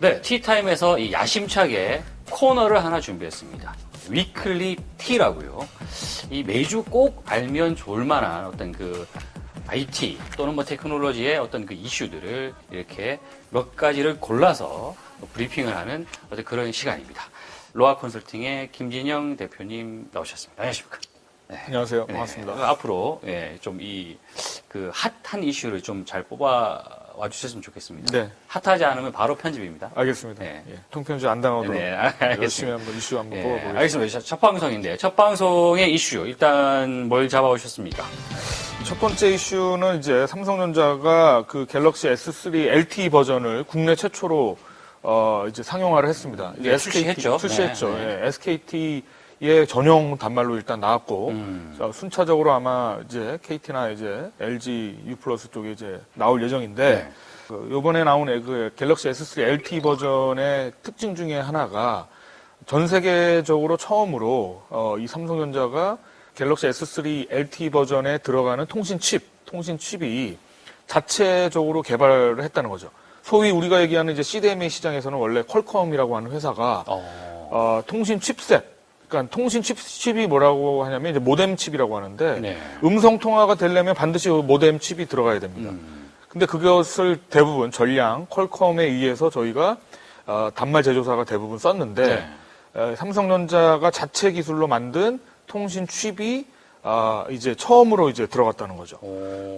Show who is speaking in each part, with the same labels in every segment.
Speaker 1: 네, 티타임에서 이 야심차게 코너를 하나 준비했습니다. 위클리 티라고요. 이 매주 꼭 알면 좋을 만한 어떤 그 IT 또는 뭐 테크놀로지의 어떤 그 이슈들을 이렇게 몇 가지를 골라서 브리핑을 하는 어떤 그런 시간입니다. 로아 컨설팅의 김진영 대표님 나오셨습니다. 안녕하십니까?
Speaker 2: 네. 안녕하세요. 반갑습니다.
Speaker 1: 네, 앞으로 좀 이 그 핫한 이슈를 좀 잘 뽑아 와주셨으면 좋겠습니다.
Speaker 2: 네.
Speaker 1: 핫하지 않으면 바로 편집입니다.
Speaker 2: 알겠습니다.
Speaker 1: 네.
Speaker 2: 예. 통편집 안 당하도록
Speaker 1: 네, 알겠습니다.
Speaker 2: 열심히 한번 이슈 한번
Speaker 1: 네,
Speaker 2: 뽑아보겠습니다.
Speaker 1: 알겠습니다. 첫 방송인데 첫 방송의 이슈 일단 뭘 잡아오셨습니까?
Speaker 2: 첫 번째 이슈는 이제 삼성전자가 그 갤럭시 S3 LTE 버전을 국내 최초로 이제 상용화를 했습니다. 이제
Speaker 1: 출시했죠.
Speaker 2: 출시했죠.
Speaker 1: 네, 네.
Speaker 2: 예. SKT의 전용 단말로 일단 나왔고 순차적으로 아마 이제 KT나 이제 LG U+ 쪽에 이제 나올 예정인데
Speaker 1: 네.
Speaker 2: 요번에 나온 그 갤럭시 S3 LTE 버전의 특징 중에 하나가 전 세계적으로 처음으로 이 삼성전자가 갤럭시 S3 LTE 버전에 들어가는 통신칩이 자체적으로 개발을 했다는 거죠. 소위 우리가 얘기하는 이제 CDMA 시장에서는 원래 퀄컴이라고 하는 회사가 통신 칩셋, 그러니까 통신 칩이 뭐라고 하냐면 이제 모뎀 칩이라고 하는데
Speaker 1: 네.
Speaker 2: 음성 통화가 되려면 반드시 모뎀 칩이 들어가야 됩니다. 근데 그것을 대부분 전량 퀄컴에 의해서 저희가 단말 제조사가 대부분 썼는데 삼성전자가 자체 기술로 만든 통신 칩이 이제 처음으로 이제 들어갔다는 거죠.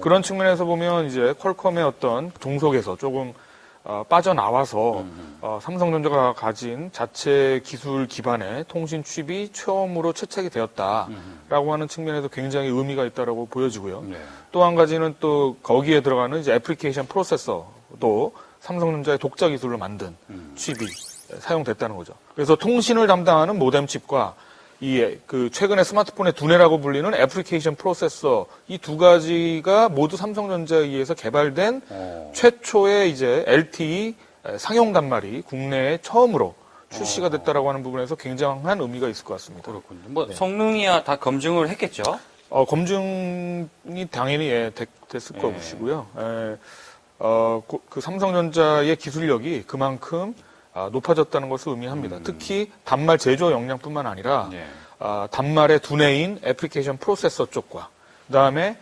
Speaker 2: 그런 측면에서 보면 이제 퀄컴의 어떤 종속에서 조금 빠져나와서 삼성전자가 가진 자체 기술 기반의 통신 칩이 처음으로 채택이 되었다라고 하는 측면에서 굉장히 의미가 있다라고 보여지고요.
Speaker 1: 네.
Speaker 2: 또 한 가지는 또 거기에 들어가는 이제 애플리케이션 프로세서도 삼성전자의 독자 기술로 만든 칩이 사용됐다는 거죠. 그래서 통신을 담당하는 모뎀 칩과 그 최근에 스마트폰의 두뇌라고 불리는 애플리케이션 프로세서 이 두 가지가 모두 삼성전자에 의해서 개발된 최초의 이제 LTE 상용 단말이 국내에 처음으로 출시가 됐다라고 하는 부분에서 굉장한 의미가 있을 것 같습니다.
Speaker 1: 그렇군요. 뭐 성능이야 다 검증을 했겠죠?
Speaker 2: 검증이 당연히 됐을 것이고요. 그 삼성전자의 기술력이 그만큼 높아졌다는 것을 의미합니다. 특히 단말 제조 역량뿐만 아니라 단말의 두뇌인 애플리케이션 프로세서 쪽과 그다음에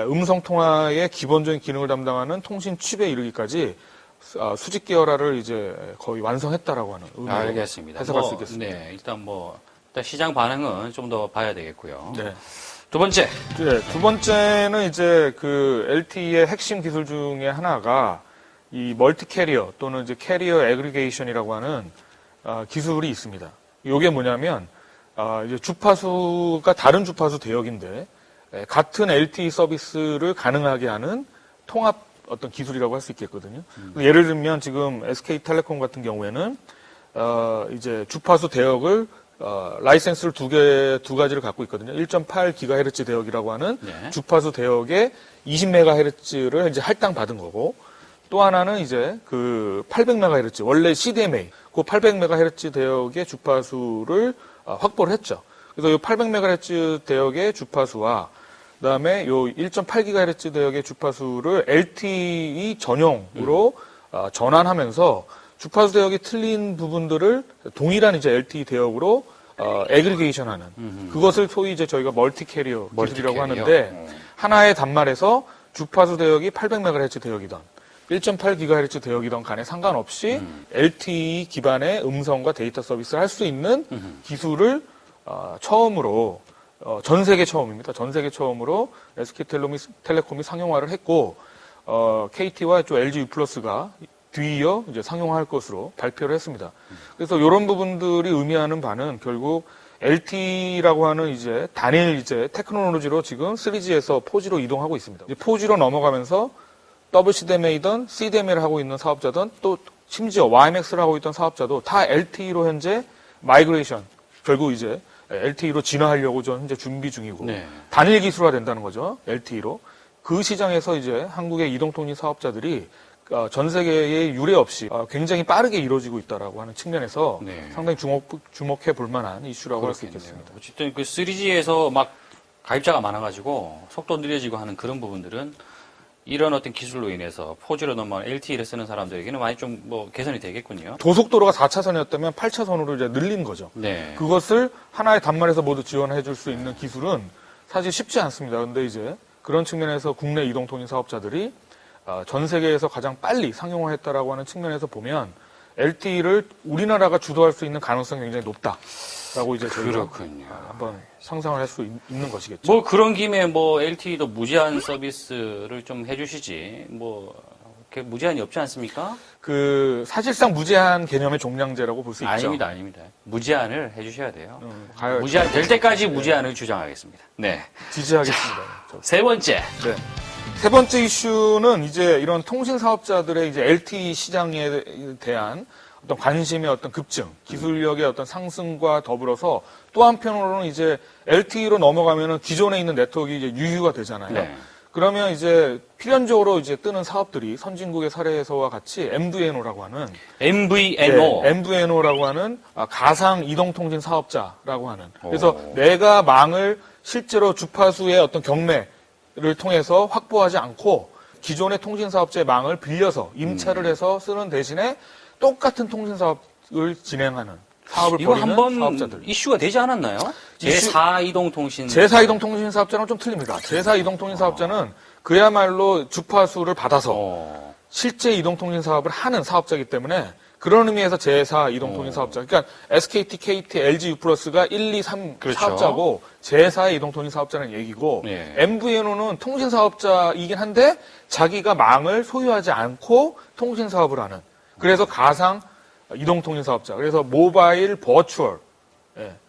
Speaker 2: 음성 통화의 기본적인 기능을 담당하는 통신 칩에 이르기까지 수직 계열화를 이제 거의 완성했다라고 하는 의미로
Speaker 1: 알겠습니다.
Speaker 2: 해석할 수 있겠습니다.
Speaker 1: 네, 일단 시장 반응은 좀 더 봐야 되겠고요.
Speaker 2: 네.
Speaker 1: 두 번째.
Speaker 2: 네, 두 번째는 이제 그 LTE의 핵심 기술 중에 하나가 이 멀티 캐리어 또는 이제 캐리어 애그리게이션이라고 하는 기술이 있습니다. 이게 뭐냐면 이제 주파수가 다른 주파수 대역인데 같은 LTE 서비스를 가능하게 하는 통합 어떤 기술이라고 할 수 있겠거든요. 예를 들면 지금 SK텔레콤 같은 경우에는 이제 주파수 대역을 라이센스를 두 가지를 갖고 있거든요. 1.8GHz 대역이라고 하는 주파수 대역에 20MHz를 이제 할당 받은 거고 또 하나는 이제 그 800MHz, 원래 CDMA, 그 800MHz 대역의 주파수를 확보를 했죠. 그래서 이 800MHz 대역의 주파수와 그다음에 요 1.8GHz 대역의 주파수를 LTE 전용으로 전환하면서 주파수 대역이 틀린 부분들을 동일한 이제 LTE 대역으로 애그리게이션하는 그것을 소위 이제 저희가 멀티 캐리어 기술이라고 하는데 하나의 단말에서 주파수 대역이 800MHz 대역이던 1.8GHz 대역이던 간에 상관없이 LTE 기반의 음성과 데이터 서비스를 할 수 있는 기술을 처음으로 전 세계 처음입니다. 전 세계 처음으로 SK텔레콤이 상용화를 했고 KT와 또 LG U+가 뒤이어 이제 상용화할 것으로 발표를 했습니다. 그래서 이런 부분들이 의미하는 바는 결국 LTE라고 하는 이제 단일 이제 테크놀로지로 지금 3G에서 4G로 이동하고 있습니다. 이제 4G로 넘어가면서 WCDMA든 CDMA를 하고 있는 사업자든 또 심지어 YMX를 하고 있던 사업자도 다 LTE로 현재 마이그레이션, 결국 이제 LTE로 진화하려고 현재 준비 중이고 단일 기술화 된다는 거죠. LTE로. 그 시장에서 이제 한국의 이동통신 사업자들이 전 세계에 유례 없이 굉장히 빠르게 이루어지고 있다라고 하는 측면에서 상당히 주목해 볼 만한 이슈라고 할 수 있겠습니다.
Speaker 1: 어쨌든 그 3G에서 막 가입자가 많아가지고 속도 느려지고 하는 그런 부분들은 이런 어떤 기술로 인해서 4G로 넘어간 LTE를 쓰는 사람들에게는 많이 좀 뭐 개선이 되겠군요.
Speaker 2: 고속도로가 4차선이었다면 8차선으로 이제 늘린 거죠.
Speaker 1: 네.
Speaker 2: 그것을 하나의 단말에서 모두 지원해 줄 수 있는 기술은 사실 쉽지 않습니다. 그런데 이제 그런 측면에서 국내 이동통신 사업자들이 전 세계에서 가장 빨리 상용화했다라고 하는 측면에서 보면 LTE를 우리나라가 주도할 수 있는 가능성이 굉장히 높다라고 이제 저희가
Speaker 1: 그렇군요.
Speaker 2: 한번 상상을 할 수 있는 것이겠죠.
Speaker 1: 뭐 그런 김에 뭐 LTE도 무제한 서비스를 좀 해주시지 뭐 이렇게 무제한이 없지 않습니까?
Speaker 2: 그 사실상 무제한 개념의 종량제라고 볼 수 있죠.
Speaker 1: 아닙니다, 아닙니다. 무제한을 해주셔야 돼요.
Speaker 2: 가요.
Speaker 1: 무제한 될 때까지 무제한을 주장하겠습니다. 네.
Speaker 2: 지지하겠습니다.
Speaker 1: 세 번째.
Speaker 2: 네. 세 번째 이슈는 이제 이런 통신 사업자들의 이제 LTE 시장에 대한 어떤 관심의 어떤 급증, 기술력의 어떤 상승과 더불어서 또 한편으로는 이제 LTE로 넘어가면은 기존에 있는 네트워크가 이제 유휴가 되잖아요.
Speaker 1: 네.
Speaker 2: 그러면 이제 필연적으로 이제 뜨는 사업들이 선진국의 사례에서와 같이 MVNO라고 하는
Speaker 1: MVNO.
Speaker 2: 네, MVNO라고 하는 가상 이동통신 사업자라고 하는. 그래서 내가 망을 실제로 주파수의 어떤 경매를 통해서 확보하지 않고 기존의 통신 사업자의 망을 빌려서 임차를 해서 쓰는 대신에 똑같은 통신 사업을 진행하는 사업을
Speaker 1: 이거
Speaker 2: 벌이는
Speaker 1: 한번
Speaker 2: 사업자들.
Speaker 1: 이슈가 되지 않았나요? 제4이동통신.
Speaker 2: 제4이동통신 사업자는 좀 틀립니다. 제4이동통신 사업자는 그야말로 주파수를 받아서 실제 이동통신 사업을 하는 사업자이기 때문에 그런 의미에서 제4이동통신 사업자. 그러니까 SKT, KT, LG U+가 1, 2, 3
Speaker 1: 그렇죠.
Speaker 2: 사업자고 제4의 이동통신 사업자는 얘기고
Speaker 1: 네.
Speaker 2: MVNO는 통신 사업자이긴 한데 자기가 망을 소유하지 않고 통신 사업을 하는. 그래서 가상 이동통신 사업자. 그래서 모바일 버추얼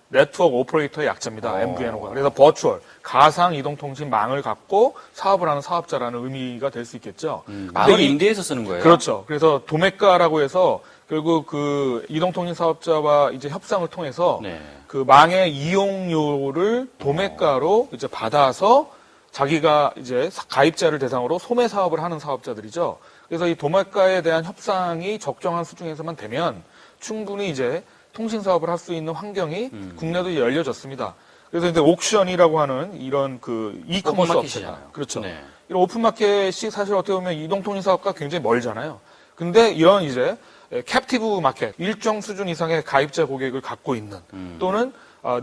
Speaker 2: 네트워크 오퍼레이터의 약자입니다. MVNO가. 그래서 버추얼 가상 이동통신 망을 갖고 사업을 하는 사업자라는 의미가 될 수 있겠죠.
Speaker 1: 망을 임대해서 쓰는 거예요?
Speaker 2: 그렇죠. 그래서 도매가라고 해서 결국 그 이동통신 사업자와 이제 협상을 통해서
Speaker 1: 네.
Speaker 2: 그 망의 이용료를 도매가로 이제 받아서 자기가 이제 가입자를 대상으로 소매 사업을 하는 사업자들이죠. 그래서 이 도매가에 대한 협상이 적정한 수준에서만 되면 충분히 이제 통신 사업을 할 수 있는 환경이 국내도 열려졌습니다. 그래서 이제 옥션이라고 하는 이런 그 이커머스 업체가 그렇죠.
Speaker 1: 네.
Speaker 2: 이런 오픈마켓이 사실 어떻게 보면 이동통신 사업과 굉장히 멀잖아요. 근데 이런 이제 캡티브 마켓, 일정 수준 이상의 가입자 고객을 갖고 있는 또는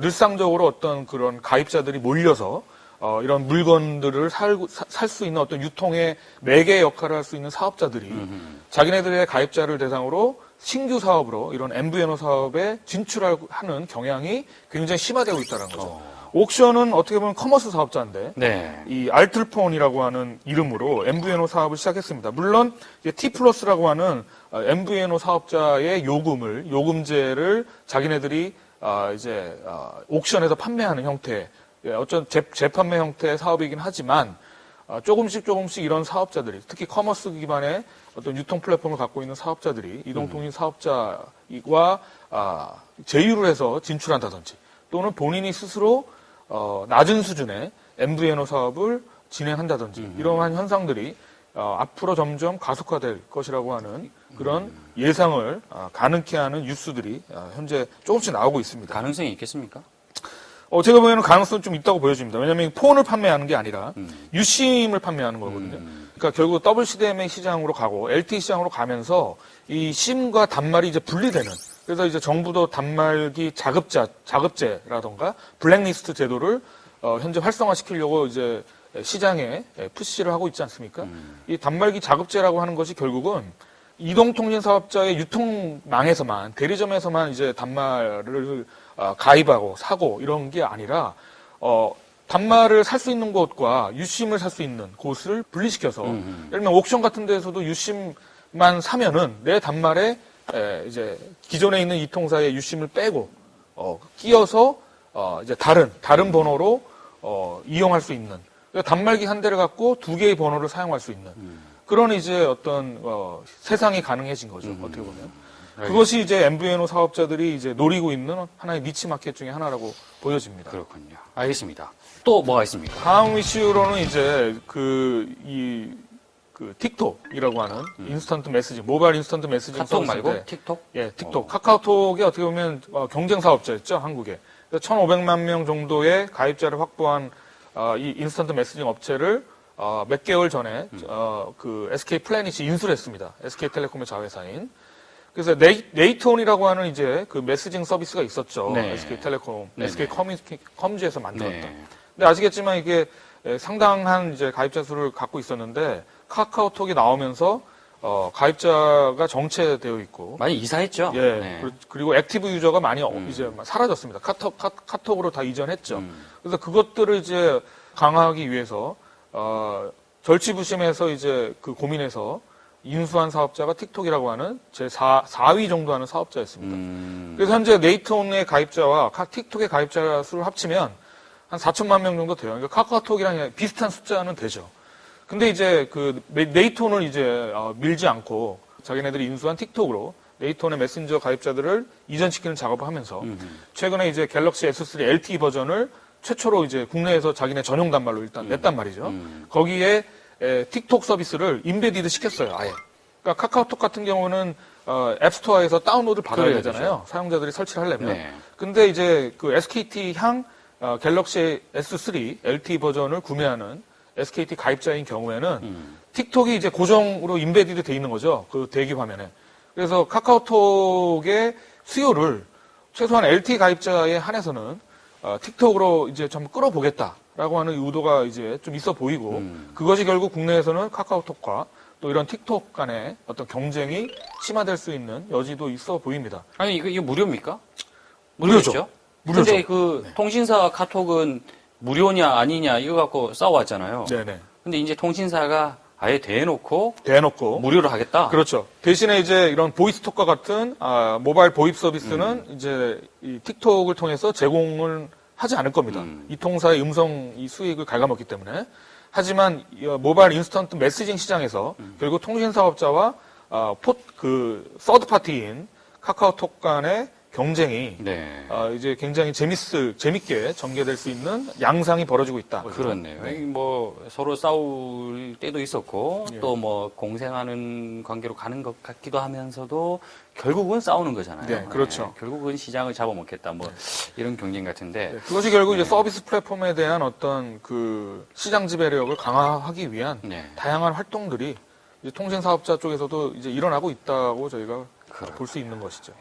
Speaker 2: 늘상적으로 어떤 그런 가입자들이 몰려서 이런 물건들을 살 수 있는 어떤 유통의 매개 역할을 할 수 있는 사업자들이 자기네들의 가입자를 대상으로 신규 사업으로 이런 MVNO 사업에 진출하는 경향이 굉장히 심화되고 있다는 거죠. 옥션은 어떻게 보면 커머스 사업자인데
Speaker 1: 네.
Speaker 2: 이 알틀폰이라고 하는 이름으로 MVNO 사업을 시작했습니다. 물론 이제 T+라고 하는 MVNO 사업자의 요금제를 자기네들이 이제 옥션에서 판매하는 형태, 어쩐 재판매 형태의 사업이긴 하지만 조금씩 이런 사업자들이 특히 커머스 기반의 어떤 유통 플랫폼을 갖고 있는 사업자들이 이동통신 사업자와 제휴를 해서 진출한다든지 또는 본인이 스스로 낮은 수준의 MVNO 사업을 진행한다든지 이러한 현상들이 앞으로 점점 가속화될 것이라고 하는 그런 예상을 가능케 하는 뉴스들이 현재 조금씩 나오고 있습니다.
Speaker 1: 가능성이 있겠습니까?
Speaker 2: 제가 보기에는 가능성이 좀 있다고 보여집니다. 왜냐하면 폰을 판매하는 게 아니라 유심을 판매하는 거거든요. 그러니까 결국 WCDMA 시장으로 가고 LTE 시장으로 가면서 이 심과 단말이 이제 분리되는. 그래서 이제 정부도 단말기 자급제라던가 블랙리스트 제도를 현재 활성화시키려고 이제 시장에 푸시를 하고 있지 않습니까? 이 단말기 자급제라고 하는 것이 결국은 이동통신 사업자의 유통망에서만 대리점에서만 이제 단말을 가입하고 사고 이런 게 아니라 단말을 살 수 있는 곳과 유심을 살 수 있는 곳을 분리시켜서 예를 들면 옥션 같은 데에서도 유심만 사면은 내 단말에 이제 기존에 있는 이 통사의 유심을 빼고 끼워서 이제 다른 번호로 이용할 수 있는 그러니까 단말기 한 대를 갖고 두 개의 번호를 사용할 수 있는 그런 이제 어떤 세상이 가능해진 거죠. 어떻게 보면. 그것이 이제 MVNO 사업자들이 이제 노리고 있는 하나의 니치 마켓 중에 하나라고 보여집니다.
Speaker 1: 그렇군요. 알겠습니다. 또 뭐가 있습니까?
Speaker 2: 다음 이슈로는 이제 틱톡이라고 하는 인스턴트 메시징, 모바일 인스턴트 메시징
Speaker 1: 카톡 말고
Speaker 2: 서비스인데,
Speaker 1: 틱톡?
Speaker 2: 예, 틱톡. 카카오톡이 어떻게 보면 경쟁 사업자였죠, 한국에. 1,500만 명 정도의 가입자를 확보한 이 인스턴트 메시징 업체를 몇 개월 전에 그 SK 플래닛이 인수를 했습니다. SK텔레콤의 자회사인. 그래서 네이트온이라고 하는 이제 그 메시징 서비스가 있었죠.
Speaker 1: 네.
Speaker 2: SK텔레콤,
Speaker 1: 네네.
Speaker 2: SK컴즈에서 만들었다.
Speaker 1: 네.
Speaker 2: 근데 아시겠지만 이게 상당한 이제 가입자 수를 갖고 있었는데 카카오톡이 나오면서 가입자가 정체되어 있고
Speaker 1: 많이 이사했죠.
Speaker 2: 예.
Speaker 1: 네.
Speaker 2: 그리고 액티브 유저가 많이 이제 사라졌습니다. 카톡으로 다 이전했죠. 그래서 그것들을 이제 강화하기 위해서 절치부심해서 이제 그 고민해서 인수한 사업자가 틱톡이라고 하는 제 4위 정도 하는 사업자였습니다. 그래서 현재 네이트온의 가입자와 틱톡의 가입자 수를 합치면 한 4천만 명 정도 돼요. 그러니까 카카오톡이랑 비슷한 숫자는 되죠. 근데 이제 그 네이트온을 이제 밀지 않고 자기네들이 인수한 틱톡으로 네이트온의 메신저 가입자들을 이전시키는 작업을 하면서 최근에 이제 갤럭시 S3 LTE 버전을 최초로 이제 국내에서 자기네 전용 단말로 일단 냈단 말이죠. 거기에 틱톡 서비스를 인베디드 시켰어요, 아예. 그러니까 카카오톡 같은 경우는 앱스토어에서 다운로드를 받아야
Speaker 1: 그래야
Speaker 2: 되잖아요.
Speaker 1: 되죠.
Speaker 2: 사용자들이 설치를 하려면.
Speaker 1: 네.
Speaker 2: 근데 이제 그 SKT 향 갤럭시 S3 LTE 버전을 구매하는 SKT 가입자인 경우에는 틱톡이 이제 고정으로 인베디드 돼 있는 거죠. 그 대기 화면에. 그래서 카카오톡의 수요를 최소한 LTE 가입자에 한해서는 틱톡으로 이제 좀 끌어보겠다라고 하는 의도가 이제 좀 있어 보이고 그것이 결국 국내에서는 카카오톡과 또 이런 틱톡 간의 어떤 경쟁이 심화될 수 있는 여지도 있어 보입니다.
Speaker 1: 아니 이거 무료입니까?
Speaker 2: 무료죠. 무료죠.
Speaker 1: 근데 그 통신사 카톡은 무료냐 아니냐 이거 갖고 싸워왔잖아요.
Speaker 2: 네네.
Speaker 1: 근데 이제 통신사가 아예 대놓고
Speaker 2: 무료로
Speaker 1: 하겠다.
Speaker 2: 그렇죠. 대신에 이제 이런 보이스톡과 같은 모바일 보입 서비스는 이제 이 틱톡을 통해서 제공을 하지 않을 겁니다. 이 통사의 음성 이 수익을 갉아먹기 때문에. 하지만 모바일 인스턴트 메시징 시장에서 결국 통신 사업자와 그 서드 파티인 카카오톡 간의 경쟁이
Speaker 1: 네.
Speaker 2: 이제 굉장히 재밌게 전개될 수 있는 양상이 벌어지고 있다.
Speaker 1: 그렇네요. 뭐 서로 싸울 때도 있었고
Speaker 2: 예.
Speaker 1: 또 뭐 공생하는 관계로 가는 것 같기도 하면서도 결국은 싸우는 거잖아요.
Speaker 2: 네, 그렇죠.
Speaker 1: 결국은 시장을 잡아먹겠다. 뭐 이런 경쟁 같은데.
Speaker 2: 네, 그것이 결국 이제 서비스 플랫폼에 대한 어떤 그 시장 지배력을 강화하기 위한
Speaker 1: 네.
Speaker 2: 다양한 활동들이 이제 통신 사업자 쪽에서도 이제 일어나고 있다고 저희가 볼 수 있는 것이죠.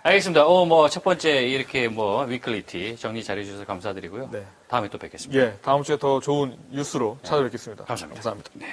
Speaker 1: 알겠습니다. 뭐 첫 번째 이렇게 뭐 위클리티 정리 잘해주셔서 감사드리고요.
Speaker 2: 네.
Speaker 1: 다음에 또 뵙겠습니다.
Speaker 2: 예, 다음 주에 더 좋은 뉴스로 찾아뵙겠습니다.
Speaker 1: 감사합니다.
Speaker 2: 감사합니다.
Speaker 1: 네.